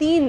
3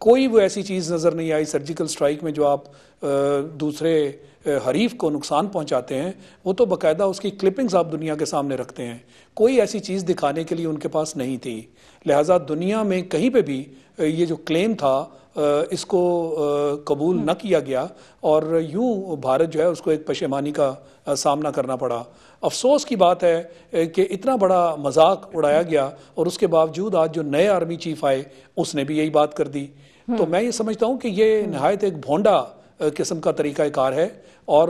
کوئی وہ ایسی چیز نظر نہیں آئی سرجیکل سٹرائک میں جو آپ دوسرے حریف کو نقصان پہنچاتے ہیں، وہ تو باقاعدہ اس کی کلپنگز آپ دنیا کے سامنے رکھتے ہیں، کوئی ایسی چیز دکھانے کے لیے ان کے پاس نہیں تھی. لہٰذا دنیا میں کہیں پہ بھی یہ جو کلیم تھا اس کو قبول نہ کیا گیا، اور یوں بھارت جو ہے اس کو ایک پشیمانی کا سامنا کرنا پڑا. افسوس کی بات ہے کہ اتنا بڑا مذاق اڑایا گیا، اور اس کے باوجود آج جو نئے آرمی چیف آئے اس نے بھی یہی بات کر دی. تو میں یہ سمجھتا ہوں کہ یہ نہایت ایک بھونڈا قسم کا طریقہ کار ہے، اور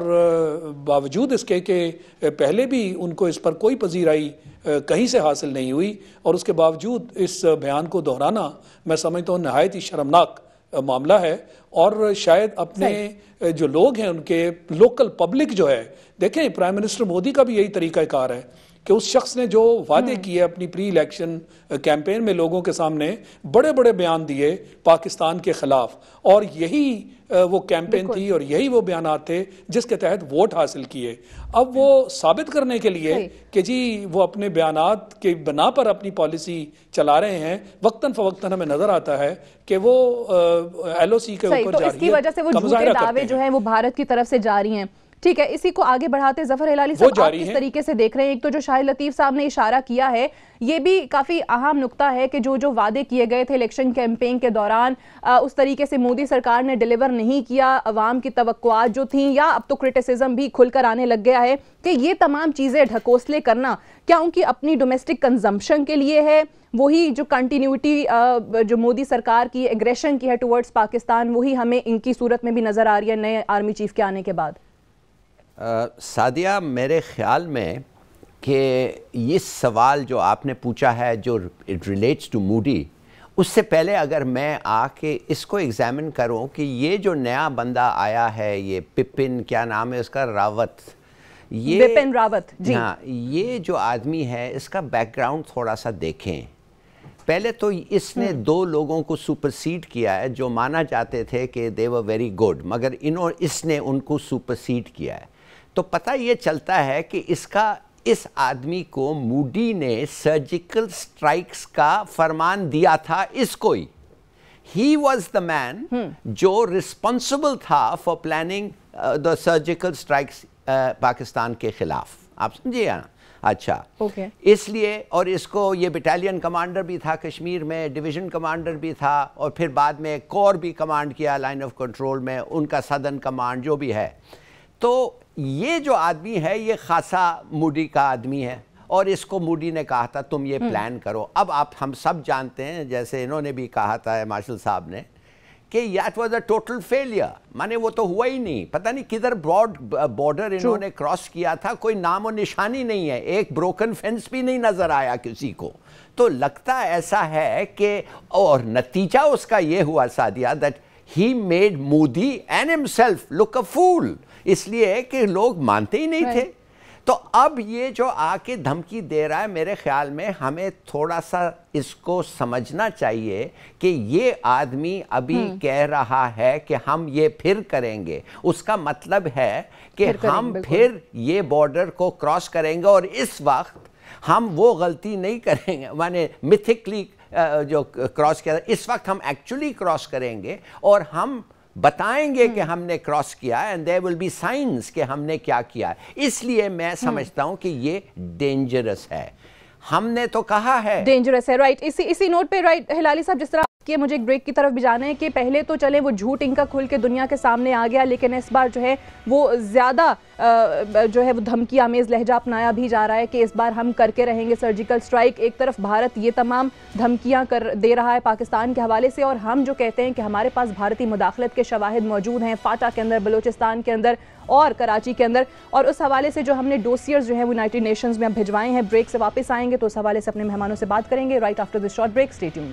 باوجود اس کے کہ پہلے بھی ان کو اس پر کوئی پذیرائی کہیں سے حاصل نہیں ہوئی، اور اس کے باوجود اس بیان کو دہرانا میں سمجھتا ہوں نہایت ہی شرمناک معاملہ ہے. اور شاید اپنے جو لوگ ہیں ان کے لوکل پبلک جو ہے، دیکھیں پرائم منسٹر مودی کا بھی یہی طریقہ کار ہے کہ اس شخص نے جو وعدے کیے اپنی پری الیکشن کیمپین میں لوگوں کے سامنے بڑے بڑے بیان دیے پاکستان کے خلاف، اور یہی وہ کیمپین تھی اور یہی وہ بیانات تھے جس کے تحت ووٹ حاصل کیے. اب وہ ثابت کرنے کے لیے کہ جی وہ اپنے بیانات کے بنا پر اپنی پالیسی چلا رہے ہیں، وقتاً فوقتاً ہمیں نظر آتا ہے کہ وہ ایل او سی کے اوپر تو اس کی وجہ سے وہ جھوٹے دعوے جو ہیں وہ بھارت کی طرف سے جاری ہیں. ٹھیک ہے، اسی کو آگے بڑھاتے ظفر ہلالی صاحب آپ کس طریقے سے دیکھ رہے ہیں؟ ایک تو جو شاہد لطیف صاحب نے اشارہ کیا ہے، یہ بھی کافی اہم نقطہ ہے کہ جو وعدے کیے گئے تھے الیکشن کیمپین کے دوران اس طریقے سے مودی سرکار نے ڈیلیور نہیں کیا. عوام کی توقعات جو تھیں، یا اب تو کرٹیسزم بھی کھل کر آنے لگ گیا ہے کہ یہ تمام چیزیں ڈھکوسلے کرنا کیا ان کی اپنی ڈومیسٹک کنزمپشن کے لیے ہے؟ وہی جو کنٹینیوٹی جو مودی سرکار کی ایگریشن کی ہے ٹورڈز پاکستان، وہی ہمیں ان کی صورت میں بھی نظر آ رہی ہے نئے آرمی چیف کے آنے کے بعد؟ سعدیہ، میرے خیال میں کہ یہ سوال جو آپ نے پوچھا ہے جو اٹ ریلیٹس ٹو مودی، اس سے پہلے اگر میں آ کے اس کو ایگزامن کروں کہ یہ جو نیا بندہ آیا ہے، یہ بپن کیا نام ہے اس کا، راوت، یہ بپن راوت، جی ہاں، یہ جو آدمی ہے اس کا بیک گراؤنڈ تھوڑا سا دیکھیں. پہلے تو اس نے 2 لوگوں کو سپرسیڈ کیا ہے جو مانا جاتے تھے کہ دے ور ویری گڈ، مگر اس نے ان کو سپرسیڈ کیا ہے. تو پتہ یہ چلتا ہے کہ اس آدمی کو مودی نے سرجیکل سٹرائکس کا فرمان دیا تھا اس کو ہی. ہی واز دا مین جو رسپانسبل تھا for planning the surgical strikes Pakistan کے خلاف. آپ سمجھے نا؟ اچھا، اس لیے، اور اس کو یہ بٹالین کمانڈر بھی تھا کشمیر میں، ڈویژن کمانڈر بھی تھا، اور پھر بعد میں کور بھی کمانڈ کیا لائن آف کنٹرول میں، ان کا سدرن کمانڈ جو بھی ہے. تو یہ جو آدمی ہے یہ خاصا مودی کا آدمی ہے، اور اس کو مودی نے کہا تھا تم یہ پلان کرو. اب ہم سب جانتے ہیں، جیسے انہوں نے بھی کہا تھا مارشل صاحب نے، کہ it was a total failure، مانے وہ تو ہوا ہی نہیں. پتہ نہیں کدھر بارڈر انہوں نے کراس کیا تھا، کوئی نام و نشانی نہیں ہے، ایک بروکن فینس بھی نہیں نظر آیا کسی کو. تو لگتا ایسا ہے کہ، اور نتیجہ اس کا یہ ہوا Sadia that he made Modi and himself look a fool، اس لیے کہ لوگ مانتے ہی نہیں تھے. تو اب یہ جو آ کے دھمکی دے رہا ہے، میرے خیال میں ہمیں تھوڑا سا اس کو سمجھنا چاہیے کہ یہ آدمی ابھی کہہ رہا ہے کہ ہم یہ پھر کریں گے، اس کا مطلب ہے کہ ہم پھر یہ بارڈر کو کراس کریں گے، اور اس وقت ہم وہ غلطی نہیں کریں گے، مانے میتھکلی جو کراس کیا، اس وقت ہم ایکچولی کراس کریں گے اور ہم بتائیں گے کہ ہم نے کراس کیا ہے، and there will be signs کہ ہم نے کیا کیا ہے. اس لیے میں سمجھتا ہوں کہ یہ ڈینجرس ہے. ہم نے تو کہا ہے ڈینجرس ہے، رائٹ. اسی نوٹ پہ رائٹ ہلالی صاحب، جس طرح کہ مجھے ایک بریک کی طرف بھی جانا ہے کہ پہلے تو چلے وہ جھوٹ ان کا کھل کے دنیا کے سامنے آ گیا، لیکن اس بار جو ہے وہ زیادہ جو ہے وہ دھمکی آمیز لہجہ اپنایا بھی جا رہا ہے کہ اس بار ہم کر کے رہیں گے سرجیکل سٹرائک. ایک طرف بھارت یہ تمام دھمکیاں دے رہا ہے پاکستان کے حوالے سے، اور ہم جو کہتے ہیں کہ ہمارے پاس بھارتی مداخلت کے شواہد موجود ہیں فاٹا کے اندر، بلوچستان کے اندر اور کراچی کے اندر، اور اس حوالے سے جو ہم نے ڈوسیئرز جو ہیں وہ یونائٹڈ نیشنز میں بھجوائے ہیں. بریک سے واپس آئیں گے تو اس حوالے سے اپنے مہمانوں سے بات کریں گے right after this short break. Stay tuned.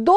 2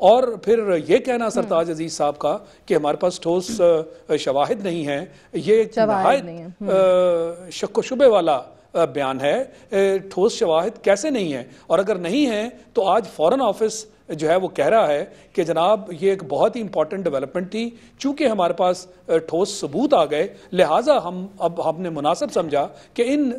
اور پھر یہ کہنا سرتاج عزیز صاحب کا کہ ہمارے پاس ٹھوس شواہد نہیں ہیں، یہ نہایت شک و شبے والا بیان ہے۔ ٹھوس شواہد کیسے نہیں ہیں؟ اور اگر نہیں ہیں تو آج فورن آفس جو ہے وہ کہہ رہا ہے کہ جناب یہ ایک بہت ہی امپورٹنٹ ڈیولپمنٹ تھی، چونکہ ہمارے پاس ٹھوس ثبوت آ گئے، لہٰذا ہم نے مناسب سمجھا کہ ان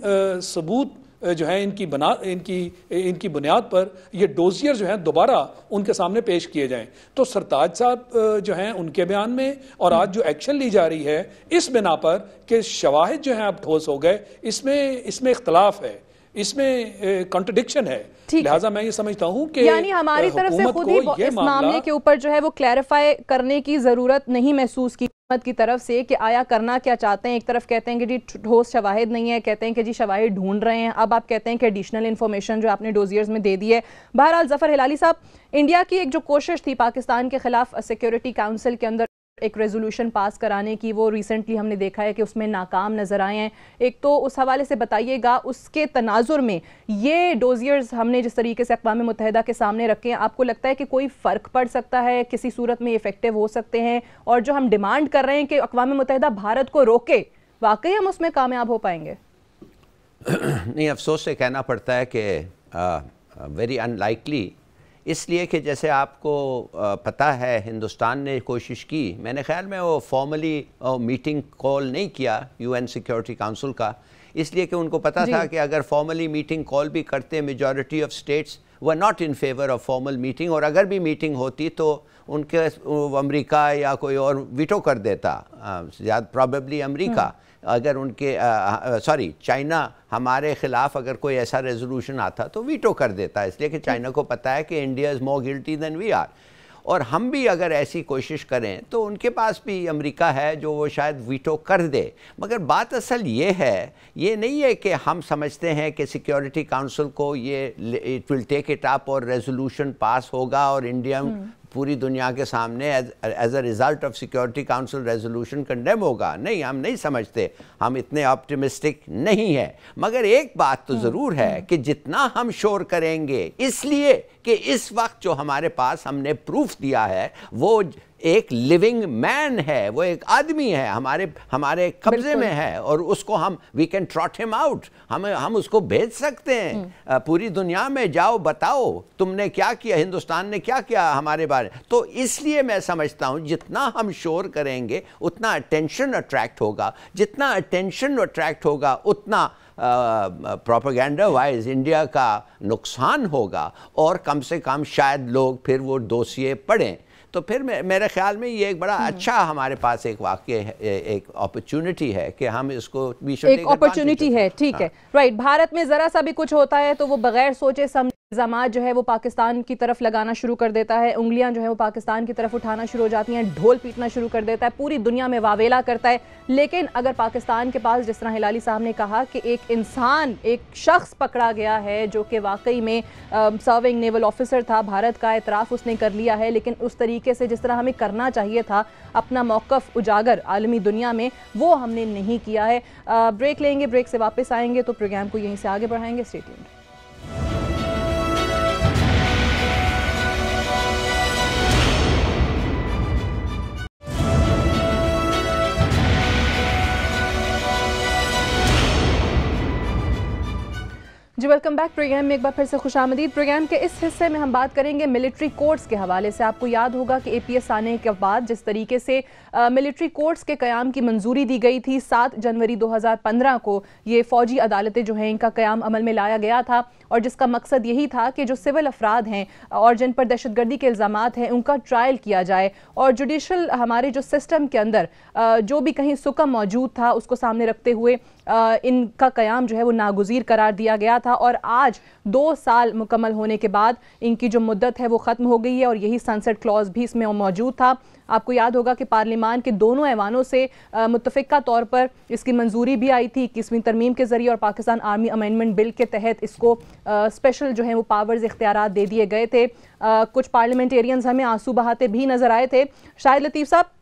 ثبوت جو ہیں ان کی بنیاد پر یہ ڈوزیئر جو ہیں دوبارہ ان کے سامنے پیش کیے جائیں۔ تو سرتاج صاحب جو ہیں ان کے بیان میں اور آج جو ایکشن لی جا رہی ہے اس بنا پر کہ شواہد جو ہیں اب ٹھوس ہو گئے، اس میں اختلاف ہے، اس میں کنٹرڈکشن ہے، لہٰذا میں یہ سمجھتا ہوں کہ یعنی ہماری طرف سے خود ہی اس معاملے کے اوپر جو ہے وہ کلیریفائی کرنے کی ضرورت نہیں محسوس کی حکومت کی طرف سے کہ آیا کرنا کیا چاہتے ہیں۔ ایک طرف کہتے ہیں کہ جی ٹھوس شواہد نہیں ہے، کہتے ہیں کہ جی شواہد ڈھونڈ رہے ہیں، اب آپ کہتے ہیں کہ ایڈیشنل انفارمیشن جو آپ نے ڈوزیئرز میں دے دی ہے۔ بہرحال ظفر ہلالی صاحب، انڈیا کی ایک جو کوشش تھی پاکستان کے خلاف سیکیورٹی کاؤنسل کے اندر ایک ریزولوشن پاس کرانے کی، وہ ریسنٹلی ہم نے دیکھا ہے کہ اس میں ناکام نظر آئے ہیں۔ ایک تو اس حوالے سے بتائیے گا، اس کے تناظر میں یہ ڈوزیئرز ہم نے جس طریقے سے اقوام متحدہ کے سامنے رکھے ہیں، آپ کو لگتا ہے کہ کوئی فرق پڑ سکتا ہے، کسی صورت میں افیکٹو ہو سکتے ہیں؟ اور جو ہم ڈیمانڈ کر رہے ہیں کہ اقوام متحدہ بھارت کو روکے، واقعی ہم اس میں کامیاب ہو پائیں گے؟ نہیں، افسوس سے کہنا پڑتا ہے کہ ویری ان لائکلی، اس لیے کہ جیسے آپ کو پتہ ہے ہندوستان نے کوشش کی، میں نے خیال میں وہ فارملی میٹنگ کال نہیں کیا یو این سیکیورٹی کاؤنسل کا، اس لیے کہ ان کو پتہ تھا کہ اگر فارملی میٹنگ کال بھی کرتے majority of states were not in favor of formal meeting، اور اگر بھی میٹنگ ہوتی تو ان کے امریکہ یا کوئی اور ویٹو کر دیتا، زیادہ پرابیبلی امریکہ، اگر ان کے چائنا ہمارے خلاف اگر کوئی ایسا ریزولوشن آتا تو ویٹو کر دیتا، اس لیے کہ چائنا کو پتہ ہے کہ India is more guilty then we are, اور ہم بھی اگر ایسی کوشش کریں تو ان کے پاس بھی امریکہ ہے جو وہ شاید ویٹو کر دے۔ مگر بات اصل یہ ہے، یہ نہیں ہے کہ ہم سمجھتے ہیں کہ سیکیورٹی کاؤنسل کو یہ it will take it up اور ریزولوشن پاس ہوگا اور انڈیا پوری دنیا کے سامنے as a result of security council resolution condemn ہوگا۔ نہیں، ہم نہیں سمجھتے، ہم اتنے آپٹیمسٹک نہیں ہیں۔ مگر ایک بات تو ضرور ہے کہ جتنا ہم شور کریں گے، اس لیے کہ اس وقت جو ہمارے پاس ہم نے پروف دیا ہے وہ ایک لیونگ مین ہے، وہ ایک آدمی ہے، ہمارے قبضے میں ہے، اور اس کو ہم وی کین ٹراٹ ہم آؤٹ، ہم اس کو بھیج سکتے ہیں پوری دنیا میں، جاؤ بتاؤ تم نے کیا کیا، ہندوستان نے کیا کیا ہمارے بارے۔ تو اس لیے میں سمجھتا ہوں جتنا ہم شور کریں گے اتنا اٹینشن اٹریکٹ ہوگا، جتنا اٹینشن اٹریکٹ ہوگا اتنا پروپیگنڈا وائز انڈیا کا نقصان ہوگا، اور کم سے کم شاید لوگ پھر وہ دوسیے پڑھیں۔ تو پھر میرے خیال میں یہ ایک بڑا اچھا ہمارے پاس ایک واقع ایک اپرچونٹی ہے کہ ہم اس کو ایک اپرچونٹی ہے، ٹھیک ہے، رائٹ۔ بھارت میں ذرا سا بھی کچھ ہوتا ہے تو وہ بغیر سوچے سمجھے الزامات جو ہے وہ پاکستان کی طرف لگانا شروع کر دیتا ہے، انگلیاں جو ہے وہ پاکستان کی طرف اٹھانا شروع ہو جاتی ہیں، ڈھول پیٹنا شروع کر دیتا ہے، پوری دنیا میں واویلا کرتا ہے۔ لیکن اگر پاکستان کے پاس، جس طرح ہلالی صاحب نے کہا کہ ایک انسان، ایک شخص پکڑا گیا ہے جو کہ واقعی میں سرونگ نیول آفیسر تھا، بھارت کا اعتراف اس نے کر لیا ہے، لیکن اس طریقے سے جس طرح ہمیں کرنا چاہیے تھا اپنا موقف اجاگر عالمی دنیا میں، وہ ہم نے نہیں کیا ہے۔ بریک لیں گے، بریک سے واپس آئیں گے تو پروگرام کو یہیں سے آگے بڑھائیں گے۔ Stay tuned. جی ویلکم بیک۔ پروگرام میں ایک بار پھر سے خوش آمدید۔ پروگرام کے اس حصے میں ہم بات کریں گے ملٹری کورٹس کے حوالے سے۔ آپ کو یاد ہوگا کہ اے پی ایس آنے کے بعد جس طریقے سے ملٹری کورٹس کے قیام کی منظوری دی گئی تھی، 7 جنوری 2015 کو یہ فوجی عدالتیں جو ہیں ان کا قیام عمل میں لایا گیا تھا، اور جس کا مقصد یہی تھا کہ جو سول افراد ہیں اور جن پر دہشت گردی کے الزامات ہیں ان کا ٹرائل کیا جائے، اور جوڈیشل ہمارے جو سسٹم کے اندر جو بھی کہیں سکم موجود تھا اس کو سامنے رکھتے ہوئے ان کا قیام جو ہے وہ ناگزیر قرار دیا گیا تھا، اور آج 2 سال مکمل ہونے کے بعد ان کی جو مدت ہے وہ ختم ہو گئی ہے، اور یہی سنسٹ کلوز بھی اس میں موجود تھا۔ آپ کو یاد ہوگا کہ پارلیمان کے دونوں ایوانوں سے متفقہ طور پر اس کی منظوری بھی آئی تھی 21ویں ترمیم کے ذریعے، اور پاکستان آرمی امینڈمنٹ بل کے تحت اس کو اسپیشل جو ہیں وہ پاورز اختیارات دے دیے گئے تھے۔ کچھ پارلیمنٹیرینز ہمیں آنسو بہاتے بھی نظر آئے تھے۔ شاہد لطیف صاحب،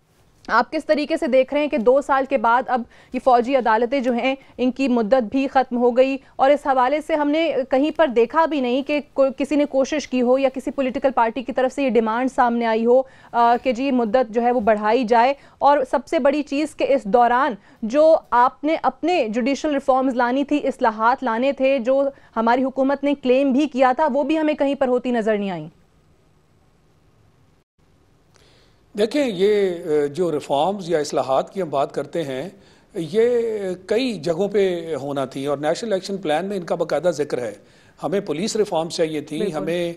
آپ کس طریقے سے دیکھ رہے ہیں کہ 2 سال کے بعد اب یہ فوجی عدالتیں جو ہیں ان کی مدت بھی ختم ہو گئی، اور اس حوالے سے ہم نے کہیں پر دیکھا بھی نہیں کہ کسی نے کوشش کی ہو یا کسی پولیٹیکل پارٹی کی طرف سے یہ ڈیمانڈ سامنے آئی ہو کہ جی مدت جو ہے وہ بڑھائی جائے. اور سب سے بڑی چیز کہ اس دوران جو آپ نے اپنے جوڈیشل ریفارمز لانی تھی، اصلاحات لانے تھے، جو ہماری حکومت نے کلیم بھی کیا تھا، وہ بھی ہمیں کہیں پر ہوتی نظر نہیں آئیں. دیکھیں، یہ جو ریفارمز یا اصلاحات کی ہم بات کرتے ہیں، یہ کئی جگہوں پہ ہونا تھی، اور نیشنل ایکشن پلان میں ان کا باقاعدہ ذکر ہے. ہمیں پولیس ریفارمز چاہیے تھی، ہمیں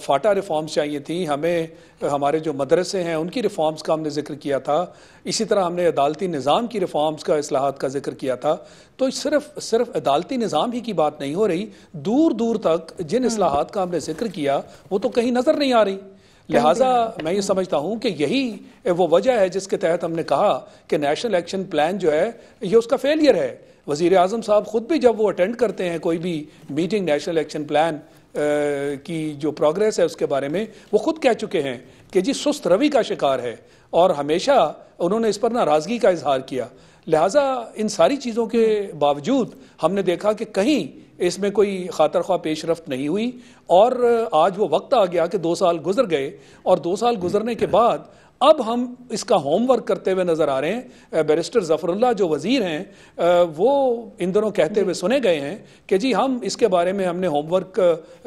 فاٹا ریفارمز چاہیے تھی، ہمیں ہمارے جو مدرسے ہیں ان کی ریفارمز کا ہم نے ذکر کیا تھا. اسی طرح ہم نے عدالتی نظام کی ریفارمز کا، اصلاحات کا ذکر کیا تھا. تو صرف عدالتی نظام ہی کی بات نہیں ہو رہی، دور دور تک جن اصلاحات کا ہم نے ذکر کیا وہ تو کہیں نظر نہیں آ رہی. لہٰذا میں یہ سمجھتا ہوں کہ یہی وہ وجہ ہے جس کے تحت ہم نے کہا کہ نیشنل ایکشن پلان جو ہے یہ اس کا فیلئر ہے. وزیر اعظم صاحب خود بھی جب وہ اٹینڈ کرتے ہیں کوئی بھی میٹنگ نیشنل ایکشن پلان کی جو پروگریس ہے اس کے بارے میں، وہ خود کہہ چکے ہیں کہ جی سست روی کا شکار ہے، اور ہمیشہ انہوں نے اس پر ناراضگی کا اظہار کیا. لہٰذا ان ساری چیزوں کے باوجود ہم نے دیکھا کہ کہیں اس میں کوئی خاطر خواہ پیش رفت نہیں ہوئی، اور آج وہ وقت آ گیا کہ 2 سال گزر گئے، اور 2 سال گزرنے کے بعد اب ہم اس کا ہوم ورک کرتے ہوئے نظر آ رہے ہیں. بیرسٹر ظفر اللہ جو وزیر ہیں وہ ان دنوں کہتے ہوئے سنے گئے ہیں کہ جی ہم اس کے بارے میں ہم نے ہوم ورک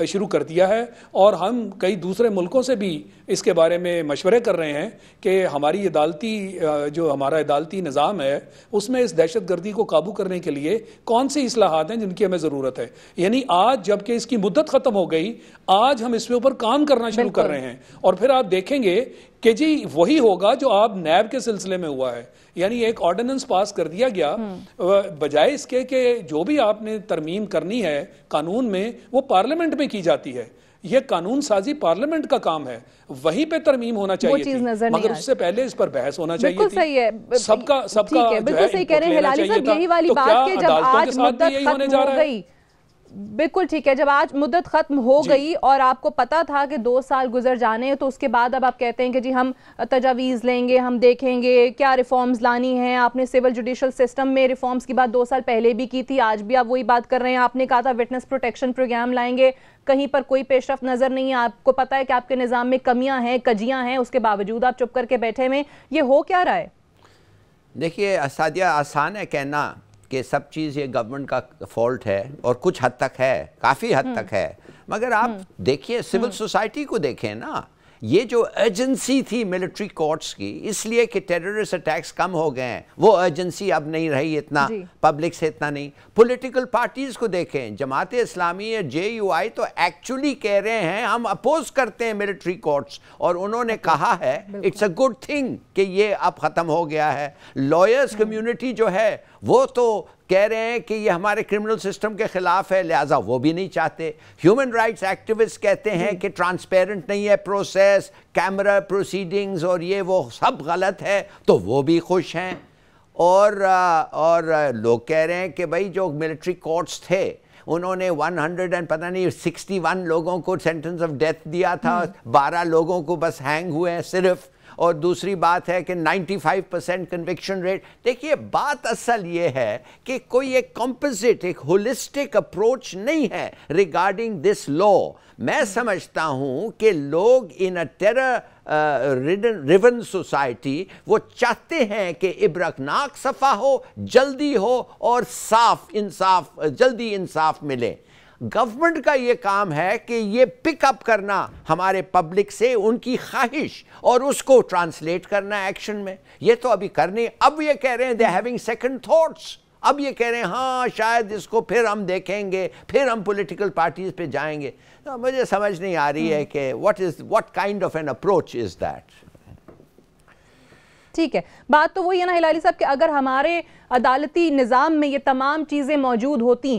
شروع کر دیا ہے، اور ہم کئی دوسرے ملکوں سے بھی اس کے بارے میں مشورے کر رہے ہیں کہ ہماری ہمارا عدالتی نظام ہے اس میں اس دہشت گردی کو قابو کرنے کے لیے کون سی اصلاحات ہیں جن کی ہمیں ضرورت ہے. یعنی آج جب کہ اس کی مدت ختم ہو گئی، آج ہم اس کے اوپر کام کرنا شروع کر رہے ہیں، اور پھر آپ دیکھیں گے کہ جی وہی ہوگا جو آپ نیب کے سلسلے میں ہوا ہے. یعنی ایک آرڈیننس پاس کر دیا گیا، بجائے اس کے کہ جو بھی آپ نے ترمیم کرنی ہے قانون میں وہ پارلیمنٹ میں کی جاتی ہے. یہ قانون سازی پارلیمنٹ کا کام ہے، وہیں پہ ترمیم ہونا چاہیے تھی، مگر اس سے پہلے اس پر بحث ہونا چاہیے تھی. سب کا بالکل صحیح کہہ رہے ہیں ہلالی صاحب. یہی والی بات کہ جب آج مدت ختم ہو گئی، بالکل ٹھیک ہے، جب آج مدت ختم ہو گئی اور آپ کو پتا تھا کہ 2 سال گزر جانے، تو اس کے بعد اب آپ کہتے ہیں کہ جی ہم تجاویز لیں گے، ہم دیکھیں گے کیا ریفارمز لانی ہیں. آپ نے سول جوڈیشل سسٹم میں ریفارمز کی بات 2 سال پہلے بھی کی تھی، آج بھی آپ وہی بات کر رہے ہیں. آپ نے کہا تھا وٹنس پروٹیکشن پروگرام لائیں گے، کہیں پر کوئی پیش رفت نظر نہیں ہے. آپ کو پتا ہے کہ آپ کے نظام میں کمیاں ہیں، کجیاں ہیں، اس کے باوجود آپ چپ کر کے بیٹھے ہوئے. یہ ہو کیا رہا ہے؟ دیکھیے اسادیہ، آسان ہے کہنا کہ سب چیز یہ گورنمنٹ کا فالٹ ہے، اور کچھ حد تک ہے، کافی حد تک ہے. مگر آپ دیکھیے سول سوسائٹی کو دیکھیں نا، یہ جو ایجنسی تھی ملٹری کورٹس کی، اس لیے کہ ٹیررسٹ اٹیکس کم ہو گئے ہیں، وہ ایجنسی اب نہیں رہی اتنا، پبلک سے اتنا نہیں. پولیٹیکل پارٹیز کو دیکھیں، جماعت اسلامی ہے، JUI تو ایکچولی کہہ رہے ہیں ہم اپوز کرتے ہیں ملٹری کورٹس، اور انہوں نے کہا ہے اٹس اے گڈ تھنگ کہ یہ اب ختم ہو گیا ہے. لائرز کمیونٹی جو ہے وہ تو کہہ رہے ہیں کہ یہ ہمارے کرمنل سسٹم کے خلاف ہے، لہٰذا وہ بھی نہیں چاہتے. ہیومن رائٹس ایکٹیوسٹ کہتے ہیں کہ ٹرانسپیرنٹ نہیں ہے پروسیس، کیمرہ پروسیڈنگز اور یہ وہ سب غلط ہے، تو وہ بھی خوش ہیں. اور لوگ کہہ رہے ہیں کہ بھائی جو ملٹری کورٹس تھے انہوں نے 61 لوگوں کو سینٹنس آف ڈیتھ دیا تھا، 12 لوگوں کو بس ہینگ ہوئے ہیں صرف. اور دوسری بات ہے کہ 95% کنوکشن ریٹ. دیکھیے بات اصل یہ ہے کہ کوئی ایک کمپوزٹ، ایک ہولسٹک اپروچ نہیں ہے ریگارڈنگ دس لا. میں سمجھتا ہوں کہ لوگ ان اے ٹیرر ریون سوسائٹی وہ چاہتے ہیں کہ ابرکناک صفحہ ہو، جلدی ہو، اور جلدی انصاف ملے. گورنمنٹ کا یہ کام ہے کہ یہ پک اپ کرنا ہمارے پبلک سے ان کی خواہش اور اس کو ٹرانسلیٹ کرنا ایکشن میں. یہ تو ابھی کرنے، اب یہ کہہ رہے ہیں دے ہیونگ سیکنڈ تھاٹس. اب یہ کہہ رہے ہیں ہاں شاید اس کو پھر ہم دیکھیں گے، پھر ہم پولیٹیکل پارٹیز پہ جائیں گے. تو مجھے سمجھ نہیں آ رہی ہے کہ what kind of an approach is that. ٹھیک ہے، بات تو وہی ہے نا ہلالی صاحب کہ اگر ہمارے عدالتی نظام میں یہ تمام چیزیں موجود ہوتی،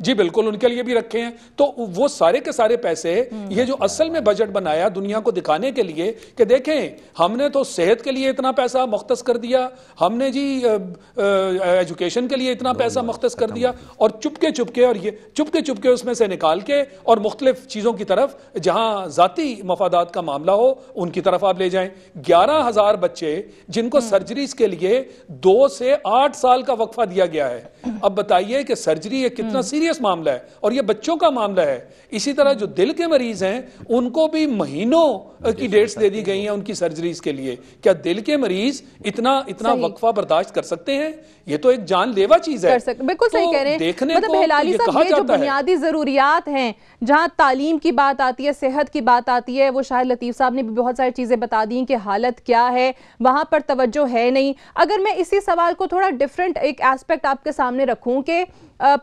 جی بالکل، ان کے لیے بھی رکھے ہیں. تو وہ سارے کے سارے پیسے یہ جو اصل میں بجٹ بنایا دنیا کو دکھانے کے لیے کہ دیکھیں ہم نے تو صحت کے لیے اتنا پیسہ مختص کر دیا, ہم نے جی ایجوکیشن کے لیے اتنا پیسہ مختص کر دیا, اور چپکے چپکے اس میں سے نکال کے اور مختلف چیزوں کی طرف جہاں ذاتی مفادات کا معاملہ ہو ان کی طرف آپ لے جائیں. 11,000 بچے جن کو سرجریز کے لیے 2 سے 8 سال کا وقفہ دیا گیا ہے. اب بتائیے کہ سرجری ایک کتنا سیریس معاملہ ہے, اور یہ بچوں کا معاملہ ہے. اسی طرح جو دل کے مریض ہیں ان کو بھی مہینوں کی ڈیٹس دے دی گئی ہیں ان کی سرجریز کے لیے. کیا دل کے مریض اتنا وقفہ برداشت کر سکتے ہیں؟ یہ تو ایک جان لیوا چیز ہے. بالکل صحیح کہہ رہے ہیں. مطلب ہلالی صاحب یہ جو بنیادی ضروریات ہیں, جہاں تعلیم کی بات آتی ہے, صحت کی بات آتی ہے, وہ شاہد لطیف صاحب نے بھی بہت ساری چیزیں بتا دی کہ حالت کیا ہے, وہاں پر توجہ ہے نہیں. اگر میں اسی سوال کو تھوڑا ڈیفرنٹ ایک ایسپیکٹ آپ کے سامنے رکھوں کہ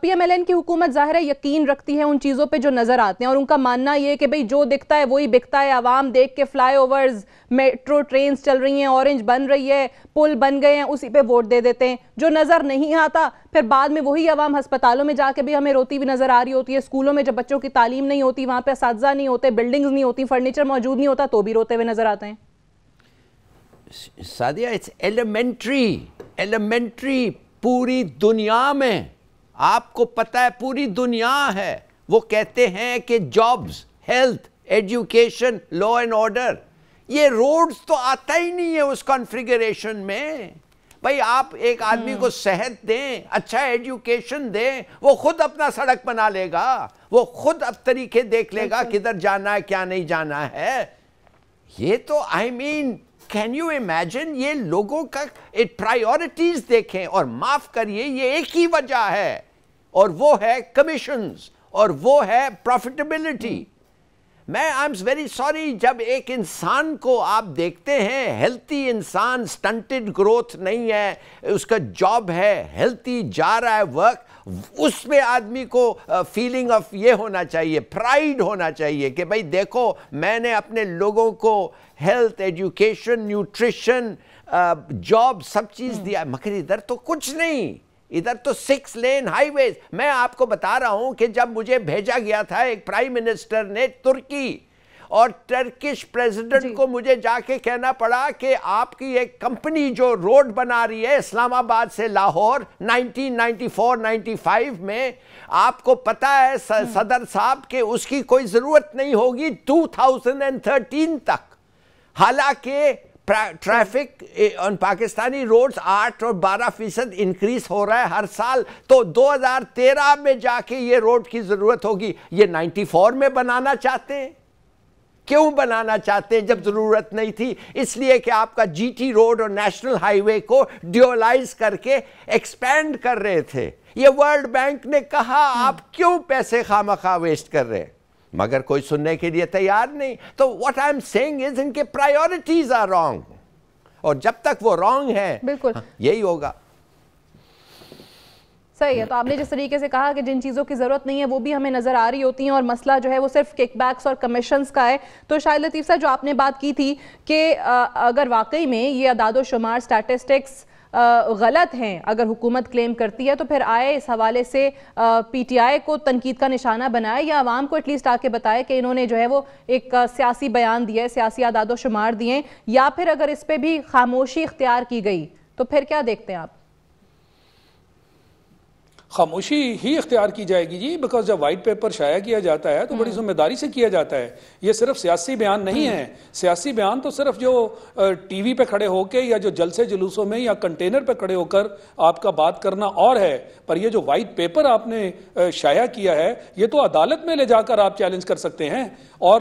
پی ایم ایل این کی حکومت ظاہر ہے یقین رکھتی ہے ان چیزوں پہ جو نظر آتے ہیں, اور ان کا ماننا یہ کہ بھئی جو دکھتا ہے وہی بکتا ہے. عوام دیکھ کے فلائی اوورز, میٹرو ٹرینز چل رہی ہیں, اورنج بن رہی ہے, پل بن گئے ہیں, اسی پہ ووٹ دے دیتے ہیں. جو نظر نہیں آتا پھر بعد میں وہی عوام ہسپتالوں میں جا کے بھی ہمیں روتی بھی نظر آ رہی ہوتی ہے, اسکولوں میں جب بچوں کی تعلیم نہیں ہوتی, وہاں پہ اساتذہ نہیں ہوتے, بلڈنگز نہیں ہوتی, فرنیچر موجود نہیں ہوتا, تو بھی روتے ہوئے نظر آتے ہیں. سعدیہ اٹس ایلیمنٹری پوری دنیا میں, آپ کو پتہ ہے پوری دنیا ہے, وہ کہتے ہیں کہ jobs, health, education, law and order, یہ روڈز تو آتا ہی نہیں ہے اس کانفیگریشن میں. بھائی آپ ایک آدمی کو صحت دیں, اچھا ایجوکیشن دیں, وہ خود اپنا سڑک بنا لے گا, وہ خود اب طریقے دیکھ لے گا کدھر جانا ہے کیا نہیں جانا ہے. یہ تو کین یو امیجن, یہ لوگوں کا پرائیورٹیز دیکھیں. اور معاف کریے یہ ایک ہی وجہ ہے, اور وہ ہے کمیشنز, اور وہ ہے پروفیٹیبلٹی. میں آئی ایم ویری سوری, جب ایک انسان کو آپ دیکھتے ہیں ہیلتھی انسان, سٹنٹڈ گروتھ نہیں ہے, اس کا جاب ہے, ہیلتھی جا رہا ہے ورک, اس میں آدمی کو فیلنگ آف یہ ہونا چاہیے, پرائیڈ ہونا چاہیے کہ بھئی دیکھو میں نے اپنے لوگوں کو ہیلتھ, ایجوکیشن, نیوٹریشن, جاب سب چیز دیا. مگر ادھر تو کچھ نہیں, ادھر تو 6 لین ہائی ویز. میں آپ کو بتا رہا ہوں کہ جب مجھے بھیجا گیا تھا ایک پرائم منسٹر نے ترکی, اور ٹرکش پریزیڈنٹ کو مجھے جا کے کہنا پڑا کہ آپ کی ایک کمپنی جو روڈ بنا رہی ہے اسلام آباد سے لاہور 1994-95 میں, آپ کو پتا ہے صدر صاحب کہ اس کی کوئی ضرورت نہیں ہوگی 2013 تک. حالانکہ ٹریفک ان پاکستانی روڈز 8 اور 12% انکریز ہو رہا ہے ہر سال, تو 2013 میں جا کے یہ روڈ کی ضرورت ہوگی. یہ 94 میں بنانا چاہتے ہیں. کیوں بنانا چاہتے ہیں جب ضرورت نہیں تھی؟ اس لیے کہ آپ کا جی ٹی روڈ اور نیشنل ہائی وے کو ڈیولائز کر کے ایکسپینڈ کر رہے تھے. یہ ورلڈ بینک نے کہا آپ کیوں پیسے خواہ ویسٹ کر رہے ہیں, مگر کوئی سننے کے لیے تیار نہیں. تو what I'm saying is ان کے priorities are wrong, اور جب تک وہ wrong ہے بالکل یہی ہوگا. صحیح ہے. تو آپ نے جس طریقے سے کہا کہ جن چیزوں کی ضرورت نہیں ہے وہ بھی ہمیں نظر آ رہی ہوتی ہیں, اور مسئلہ جو ہے وہ صرف کک بیکس اور کمیشنز کا ہے. تو شاہد لطیف صاحب جو آپ نے بات کی تھی کہ اگر واقعی میں یہ اعداد و شمار سٹیٹسٹکس غلط ہیں, اگر حکومت کلیم کرتی ہے, تو پھر آئے اس حوالے سے پی ٹی آئی کو تنقید کا نشانہ بنائے, یا عوام کو ایٹ لیسٹ آ کے بتائے کہ انہوں نے جو ہے وہ ایک سیاسی بیان دیا ہے, سیاسی اعداد و شمار دیے, یا پھر اگر اس پہ بھی خاموشی اختیار کی گئی تو پھر کیا دیکھتے ہیں آپ؟ خاموشی ہی اختیار کی جائے گی جی, بیکاز جب وائٹ پیپر شائع کیا جاتا ہے تو بڑی ذمہ داری سے کیا جاتا ہے. یہ صرف سیاسی بیان نہیں ہے. سیاسی بیان تو صرف جو ٹی وی پہ کھڑے ہو کے یا جو جلسے جلوسوں میں یا کنٹینر پہ کھڑے ہو کر آپ کا بات کرنا اور ہے, پر یہ جو وائٹ پیپر آپ نے شائع کیا ہے یہ تو عدالت میں لے جا کر آپ چیلنج کر سکتے ہیں, اور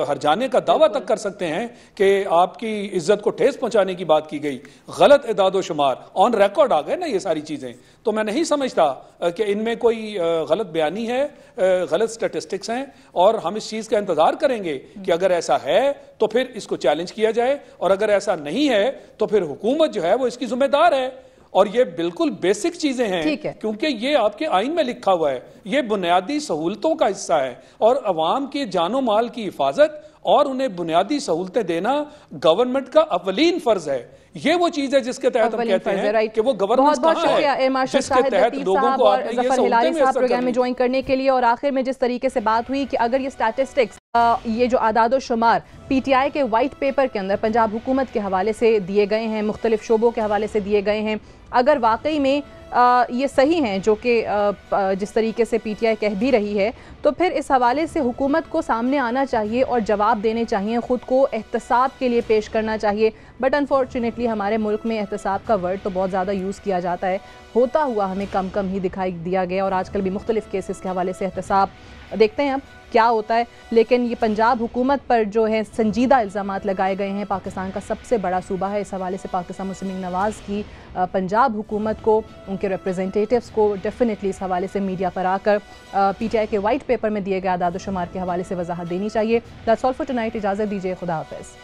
ہرجانے کا دعویٰ تک کر سکتے ہیں کہ آپ کی عزت کو ٹھیس پہنچانے کی بات کی گئی. غلط اعداد و شمار آن ریکارڈ آ گئے نا یہ ساری چیزیں. تو میں نہیں سمجھتا کہ ان میں کوئی غلط بیانی ہے, غلط سٹیٹسٹکس ہیں, اور ہم اس چیز کا انتظار کریں گے کہ اگر ایسا ہے تو پھر اس کو چیلنج کیا جائے, اور اگر ایسا نہیں ہے تو پھر حکومت جو ہے وہ اس کی ذمہ دار ہے. اور یہ بالکل بیسک چیزیں ہیں کیونکہ یہ آپ کے آئین میں لکھا ہوا ہے, یہ بنیادی سہولتوں کا حصہ ہے, اور عوام کی جان و مال کی حفاظت اور انہیں بنیادی سہولتیں دینا گورنمنٹ کا اولین فرض ہے. یہ وہ چیز ہے جس کے تحت ہم کہتے ہیں کہ وہ گورننس کہاں ہے جس کے تحت لوگوں کو آپ نے یہ سہولتیں میسر پروگرام میں جوائن کرنے کے لیے. اور آخر میں جس طریقے سے بات ہوئی کہ اگر یہ اسٹیٹسٹکس یہ جو اعداد و شمار پی ٹی آئی کے وائٹ پیپر کے اندر پنجاب حکومت کے حوالے سے دیے گئے ہیں, مختلف شعبوں کے حوالے سے دیے گئے ہیں, اگر واقعی میں یہ صحیح ہیں جو کہ جس طریقے سے پی ٹی آئی کہہ بھی رہی ہے, تو پھر اس حوالے سے حکومت کو سامنے آنا چاہیے اور جواب دینے چاہیے, خود کو احتساب کے لیے پیش کرنا چاہیے. بٹ انفارچونیٹلی ہمارے ملک میں احتساب کا ورڈ تو بہت زیادہ یوز کیا جاتا ہے, ہوتا ہوا ہمیں کم ہی دکھائی دیا گیا, اور آج کل بھی مختلف کیسز کے حوالے سے احتساب دیکھتے ہیں اب کیا ہوتا ہے. لیکن یہ پنجاب حکومت پر جو ہے سنجیدہ الزامات لگائے گئے ہیں, پاکستان کا سب سے بڑا صوبہ ہے, اس حوالے سے پاکستان مسلم لیگ نواز کی پنجاب حکومت کو, ان کے ریپریزنٹیٹیوز کو ڈیفینیٹلی اس حوالے سے میڈیا پر آ کر پی ٹی آئی کے وائٹ پیپر میں دیے گئے اعداد و شمار کے حوالے سے وضاحت دینی چاہیے. That's all for tonight. اجازت دیجیے, خدا حافظ.